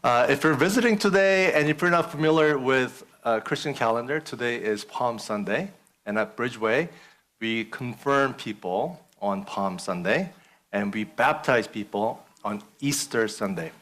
If you're visiting today and if you're not familiar with Christian calendar, today is Palm Sunday. And at Bridgeway, we confirm people on Palm Sunday and we baptize people on Easter Sunday.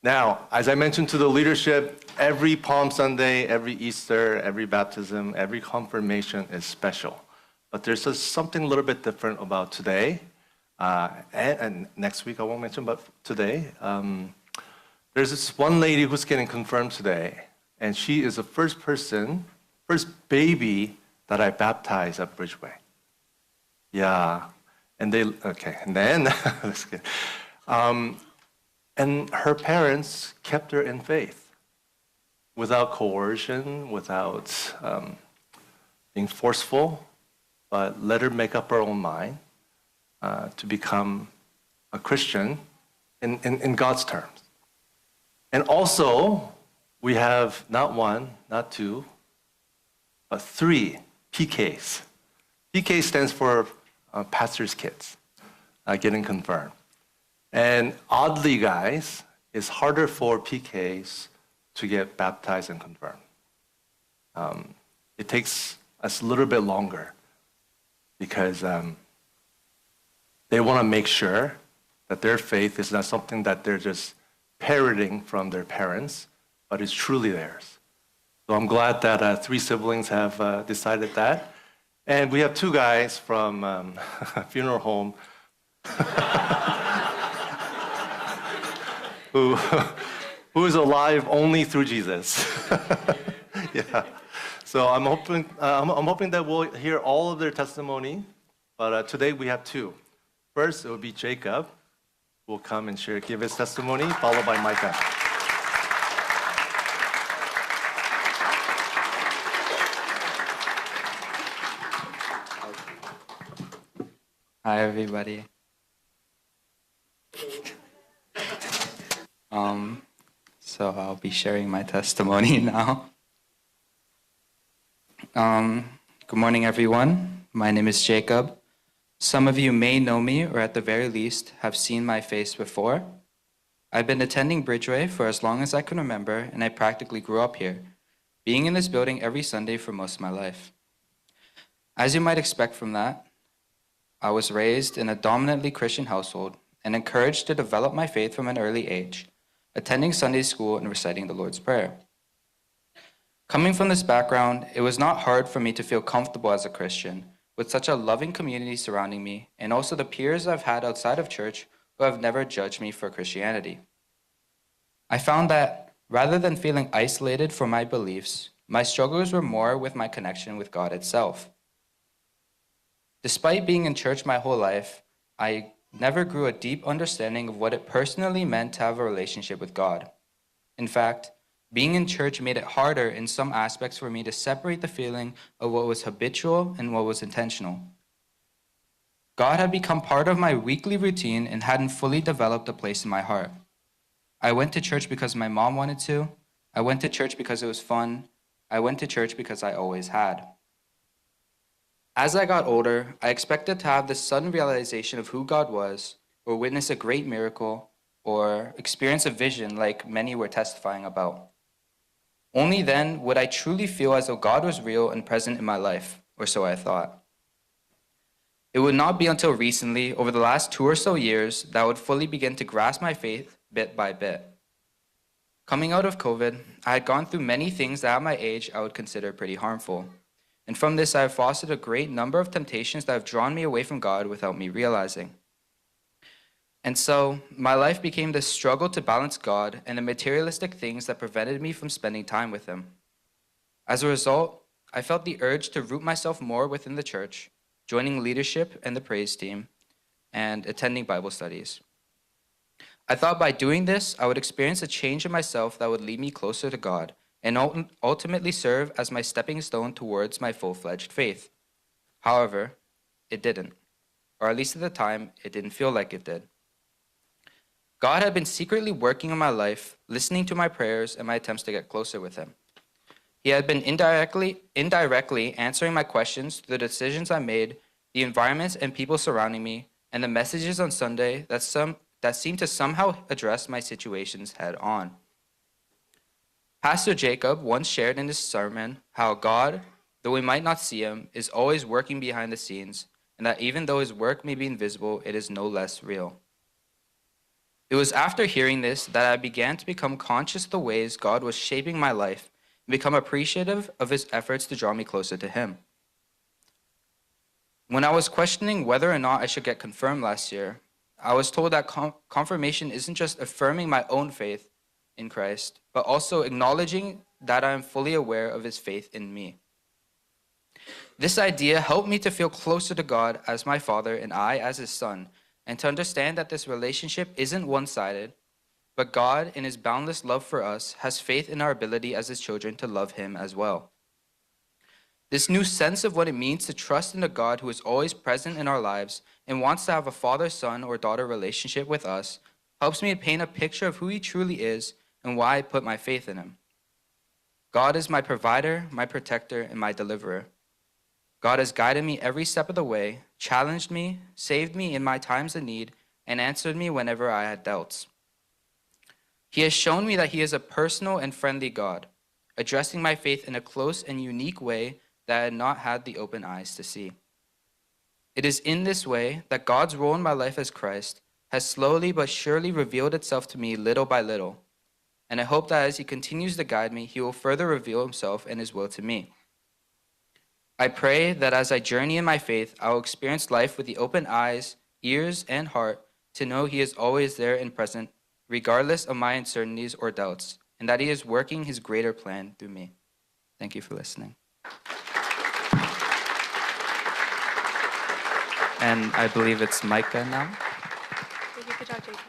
Now, as I mentioned to the leadership, every Palm Sunday, every Easter, every baptism, every confirmation is special. But there's just something a little bit different about today. And next week I won't mention, but today, there's this one lady who's getting confirmed today, and she is the first baby that I baptized at Bridgeway. Yeah, and then, let's get, and her parents kept her in faith without coercion, without being forceful, but let her make up her own mind to become a Christian in God's terms. And also, we have not one, not two, but 3 PKs. PK stands for pastor's kids getting confirmed. And oddly, guys, it's harder for PKs to get baptized and confirmed. It takes us a little bit longer because they want to make sure that their faith is not something that they're just parroting from their parents, but it's truly theirs. So I'm glad that 3 siblings have decided that. And we have 2 guys from funeral home who is alive only through Jesus. Yeah. So I'm hoping that we'll hear all of their testimony, but today we have 2. First, it will be Jacob, who will come and give his testimony, followed by Micah. Hi, everybody. So I'll be sharing my testimony now. Good morning, everyone. My name is Jacob. Some of you may know me, or at the very least, have seen my face before. I've been attending Bridgeway for as long as I can remember, and I practically grew up here, being in this building every Sunday for most of my life. As you might expect from that, I was raised in a dominantly Christian household and encouraged to develop my faith from an early age, attending Sunday school and reciting the Lord's Prayer. Coming from this background, it was not hard for me to feel comfortable as a Christian, with such a loving community surrounding me, and also the peers I've had outside of church who have never judged me for Christianity. I found that rather than feeling isolated from my beliefs, my struggles were more with my connection with God itself. Despite being in church my whole life, I never grew a deep understanding of what it personally meant to have a relationship with God. In fact, being in church made it harder in some aspects for me to separate the feeling of what was habitual and what was intentional. God had become part of my weekly routine and hadn't fully developed a place in my heart. I went to church because my mom wanted to. I went to church because it was fun. I went to church because I always had. As I got older, I expected to have this sudden realization of who God was, or witness a great miracle, or experience a vision like many were testifying about. Only then would I truly feel as though God was real and present in my life, or so I thought. It would not be until recently, over the last 2 or so years, that I would fully begin to grasp my faith bit by bit. Coming out of COVID, I had gone through many things that at my age I would consider pretty harmful. And from this, I have fostered a great number of temptations that have drawn me away from God without me realizing. And so, my life became this struggle to balance God and the materialistic things that prevented me from spending time with Him. As a result, I felt the urge to root myself more within the church, joining leadership and the praise team, and attending Bible studies. I thought by doing this, I would experience a change in myself that would lead me closer to God, and ultimately serve as my stepping stone towards my full-fledged faith. However, it didn't, or at least at the time, it didn't feel like it did. God had been secretly working in my life, listening to my prayers and my attempts to get closer with Him. He had been indirectly answering my questions through the decisions I made, the environments and people surrounding me, and the messages on Sunday that seemed to somehow address my situations head on. Pastor Jacob once shared in his sermon how God, though we might not see him, is always working behind the scenes, and that even though his work may be invisible, it is no less real. It was after hearing this that I began to become conscious of the ways God was shaping my life and become appreciative of his efforts to draw me closer to him. When I was questioning whether or not I should get confirmed last year, I was told that confirmation isn't just affirming my own faith in Christ, but also acknowledging that I am fully aware of his faith in me. This idea helped me to feel closer to God as my Father and I as his Son, and to understand that this relationship isn't one-sided, but God, in his boundless love for us, has faith in our ability as his children to love him as well. This new sense of what it means to trust in a God who is always present in our lives and wants to have a father-son or daughter relationship with us helps me to paint a picture of who he truly is and why I put my faith in him. God is my provider, my protector, and my deliverer. God has guided me every step of the way, challenged me, saved me in my times of need, and answered me whenever I had doubts. He has shown me that he is a personal and friendly God, addressing my faith in a close and unique way that I had not had the open eyes to see. It is in this way that God's role in my life as Christ has slowly but surely revealed itself to me little by little, and I hope that as he continues to guide me, he will further reveal himself and his will to me. I pray that as I journey in my faith, I will experience life with the open eyes, ears, and heart to know he is always there and present, regardless of my uncertainties or doubts, and that he is working his greater plan through me. Thank you for listening. And I believe it's Micah now. Thank you. Good job, Jacob.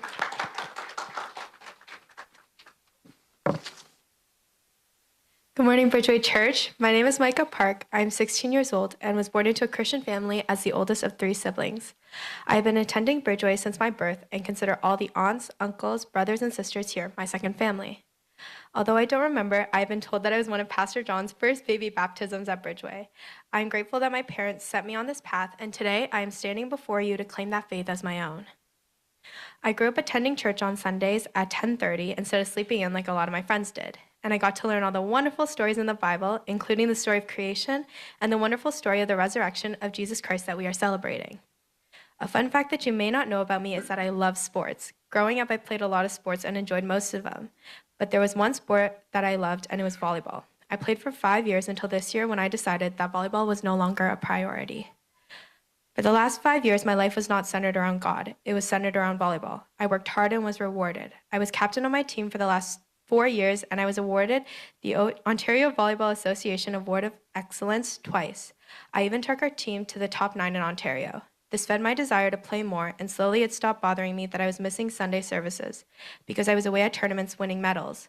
Good morning, Bridgeway Church. My name is Micah Park. I'm 16 years old and was born into a Christian family as the oldest of 3 siblings. I have been attending Bridgeway since my birth and consider all the aunts, uncles, brothers, and sisters here my second family. Although I don't remember, I've been told that I was one of Pastor John's first baby baptisms at Bridgeway. I am grateful that my parents set me on this path, and today I am standing before you to claim that faith as my own. I grew up attending church on Sundays at 10:30 instead of sleeping in like a lot of my friends did. And I got to learn all the wonderful stories in the Bible, including the story of creation and the wonderful story of the resurrection of Jesus Christ that we are celebrating. A fun fact that you may not know about me is that I love sports. Growing up, I played a lot of sports and enjoyed most of them. But there was one sport that I loved, and it was volleyball. I played for 5 years until this year when I decided that volleyball was no longer a priority. For the last 5 years, my life was not centered around God. It was centered around volleyball. I worked hard and was rewarded. I was captain on my team for the last 4 years, and I was awarded the Ontario Volleyball Association Award of Excellence twice. I even took our team to the top 9 in Ontario. This fed my desire to play more, and slowly it stopped bothering me that I was missing Sunday services because I was away at tournaments winning medals.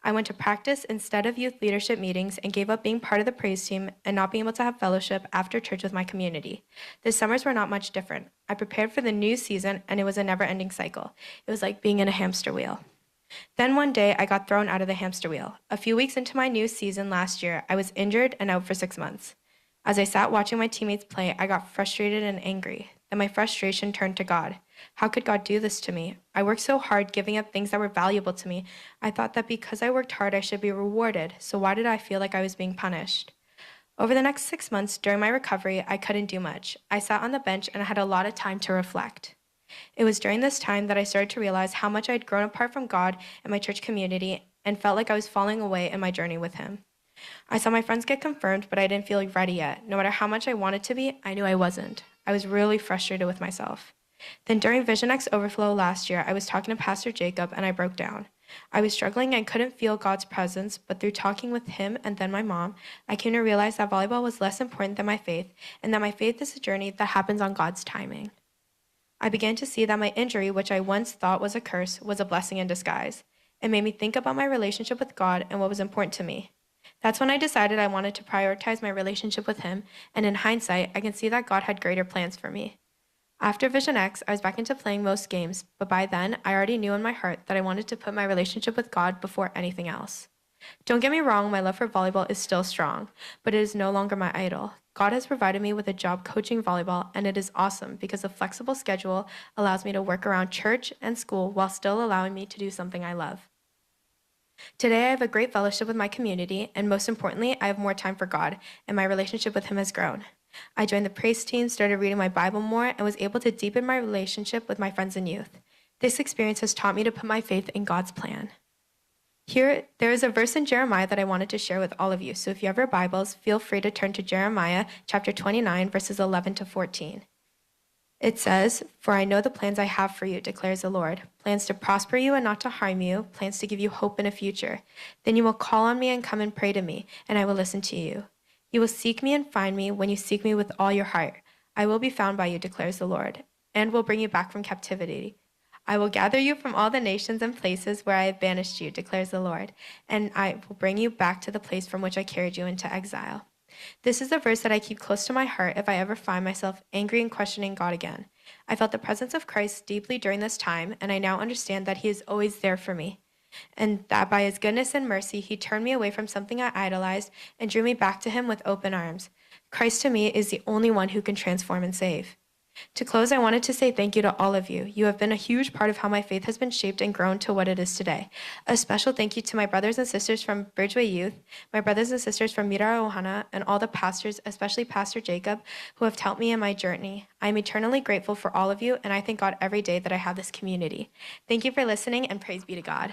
I went to practice instead of youth leadership meetings and gave up being part of the praise team and not being able to have fellowship after church with my community. The summers were not much different. I prepared for the new season, and it was a never-ending cycle. It was like being in a hamster wheel. Then one day, I got thrown out of the hamster wheel. A few weeks into my new season last year, I was injured and out for 6 months. As I sat watching my teammates play, I got frustrated and angry. Then my frustration turned to God. How could God do this to me? I worked so hard giving up things that were valuable to me. I thought that because I worked hard, I should be rewarded. So why did I feel like I was being punished? Over the next 6 months during my recovery, I couldn't do much. I sat on the bench and I had a lot of time to reflect. It was during this time that I started to realize how much I had grown apart from God and my church community and felt like I was falling away in my journey with him. I saw my friends get confirmed, but I didn't feel ready yet. No matter how much I wanted to be, I knew I wasn't. I was really frustrated with myself. Then during Vision X Overflow last year, I was talking to Pastor Jacob and I broke down. I was struggling and couldn't feel God's presence, but through talking with him and then my mom, I came to realize that volleyball was less important than my faith and that my faith is a journey that happens on God's timing. I began to see that my injury, which I once thought was a curse, was a blessing in disguise. It made me think about my relationship with God and what was important to me. That's when I decided I wanted to prioritize my relationship with him, and in hindsight, I can see that God had greater plans for me. After Vision X, I was back into playing most games, but by then, I already knew in my heart that I wanted to put my relationship with God before anything else. Don't get me wrong, my love for volleyball is still strong, but it is no longer my idol. God has provided me with a job coaching volleyball, and it is awesome because the flexible schedule allows me to work around church and school while still allowing me to do something I love. Today, I have a great fellowship with my community, and most importantly, I have more time for God, and my relationship with Him has grown. I joined the praise team, started reading my Bible more, and was able to deepen my relationship with my friends and youth. This experience has taught me to put my faith in God's plan. Here, there is a verse in Jeremiah that I wanted to share with all of you. So if you have your Bibles, feel free to turn to Jeremiah chapter 29, verses 11 to 14. It says, "For I know the plans I have for you, declares the Lord, plans to prosper you and not to harm you, plans to give you hope in a future. Then you will call on me and come and pray to me, and I will listen to you. You will seek me and find me when you seek me with all your heart. I will be found by you, declares the Lord, and will bring you back from captivity. I will gather you from all the nations and places where I have banished you, declares the Lord, and I will bring you back to the place from which I carried you into exile." This is the verse that I keep close to my heart if I ever find myself angry and questioning God again. I felt the presence of Christ deeply during this time, and I now understand that He is always there for me, and that by His goodness and mercy, He turned me away from something I idolized and drew me back to Him with open arms. Christ to me is the only one who can transform and save. To close, I wanted to say thank you to all of you. You have been a huge part of how my faith has been shaped and grown to what it is today. A special thank you to my brothers and sisters from Bridgeway Youth, my brothers and sisters from Mira Ohana, and all the pastors, especially Pastor Jacob, who have helped me in my journey. I am eternally grateful for all of you, and I thank God every day that I have this community. Thank you for listening, and praise be to God.